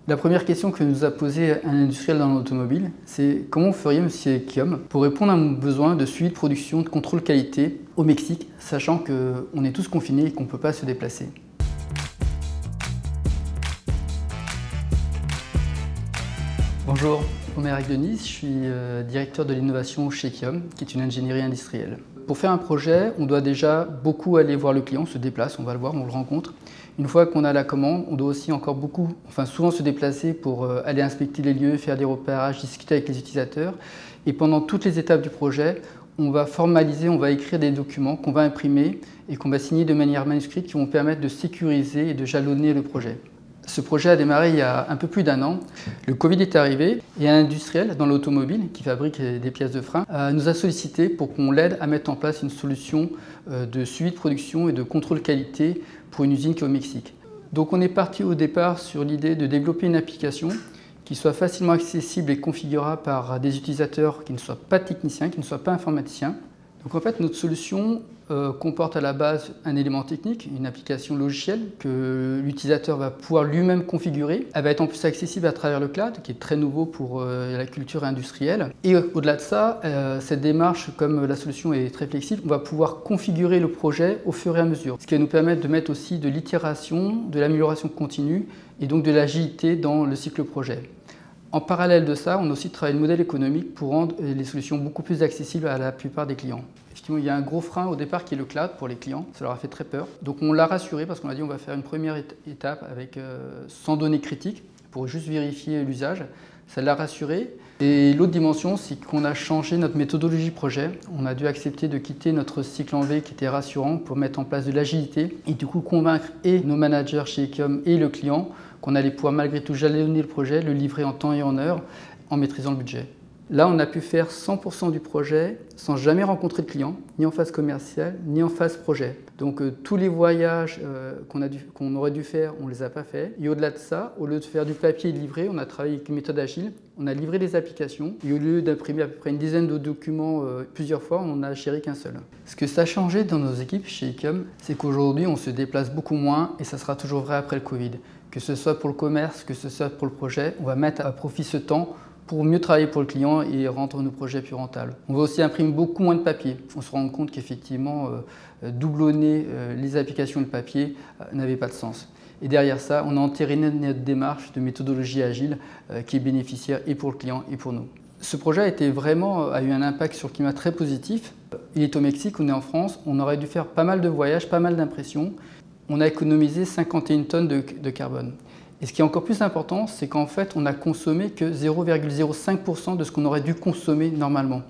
La première question que nous a posée un industriel dans l'automobile, c'est comment vous feriez, monsieur Kiom, pour répondre à mon besoin de suivi de production, de contrôle qualité au Mexique, sachant qu'on est tous confinés et qu'on ne peut pas se déplacer. Bonjour, Omer Denis, je suis directeur de l'innovation chez Kiom, qui est une ingénierie industrielle. Pour faire un projet, on doit déjà beaucoup aller voir le client, on se déplace, on va le voir, on le rencontre. Une fois qu'on a la commande, on doit aussi encore souvent se déplacer pour aller inspecter les lieux, faire des repérages, discuter avec les utilisateurs. Et pendant toutes les étapes du projet, on va formaliser, on va écrire des documents qu'on va imprimer et qu'on va signer de manière manuscrite qui vont permettre de sécuriser et de jalonner le projet. Ce projet a démarré il y a un peu plus d'un an. Le Covid est arrivé et un industriel dans l'automobile qui fabrique des pièces de frein nous a sollicité pour qu'on l'aide à mettre en place une solution de suivi de production et de contrôle qualité pour une usine qui est au Mexique. Donc on est parti au départ sur l'idée de développer une application qui soit facilement accessible et configurable par des utilisateurs qui ne soient pas techniciens, qui ne soient pas informaticiens. Donc en fait, notre solution comporte à la base un élément technique, une application logicielle que l'utilisateur va pouvoir lui-même configurer. Elle va être en plus accessible à travers le cloud, qui est très nouveau pour la culture industrielle. Et au-delà de ça, cette démarche, comme la solution est très flexible, on va pouvoir configurer le projet au fur et à mesure. Ce qui va nous permettre de mettre aussi de l'itération, de l'amélioration continue et donc de l'agilité dans le cycle projet. En parallèle de ça, on a aussi travaillé le modèle économique pour rendre les solutions beaucoup plus accessibles à la plupart des clients. Effectivement, il y a un gros frein au départ qui est le cloud pour les clients. Ça leur a fait très peur. Donc on l'a rassuré parce qu'on a dit on va faire une première étape avec sans données critiques pour juste vérifier l'usage. Ça l'a rassuré. Et l'autre dimension, c'est qu'on a changé notre méthodologie projet. On a dû accepter de quitter notre cycle en V qui était rassurant pour mettre en place de l'agilité et du coup convaincre et nos managers chez Kiom et le client qu'on allait pouvoir malgré tout jalonner le projet, le livrer en temps et en heure en maîtrisant le budget. Là, on a pu faire 100% du projet sans jamais rencontrer le client, ni en phase commerciale, ni en phase projet. Donc tous les voyages qu'on aurait dû faire, on ne les a pas faits. Et au-delà de ça, au lieu de faire du papier et de livrer, on a travaillé avec une méthode agile. On a livré des applications et au lieu d'imprimer à peu près une dizaine de documents plusieurs fois, on n'a géré qu'un seul. Ce que ça a changé dans nos équipes chez Kiom, c'est qu'aujourd'hui, on se déplace beaucoup moins et ça sera toujours vrai après le Covid. Que ce soit pour le commerce, que ce soit pour le projet, on va mettre à profit ce temps pour mieux travailler pour le client et rendre nos projets plus rentables. On va aussi imprimer beaucoup moins de papier. On se rend compte qu'effectivement, doublonner les applications de papier n'avait pas de sens. Et derrière ça, on a entériné notre démarche de méthodologie agile qui est bénéficiaire et pour le client et pour nous. Ce projet a eu un impact sur le climat très positif. Il est au Mexique, on est en France, on aurait dû faire pas mal de voyages, pas mal d'impressions. On a économisé 51 tonnes de carbone. Et ce qui est encore plus important, c'est qu'en fait, on n'a consommé que 0,05% de ce qu'on aurait dû consommer normalement.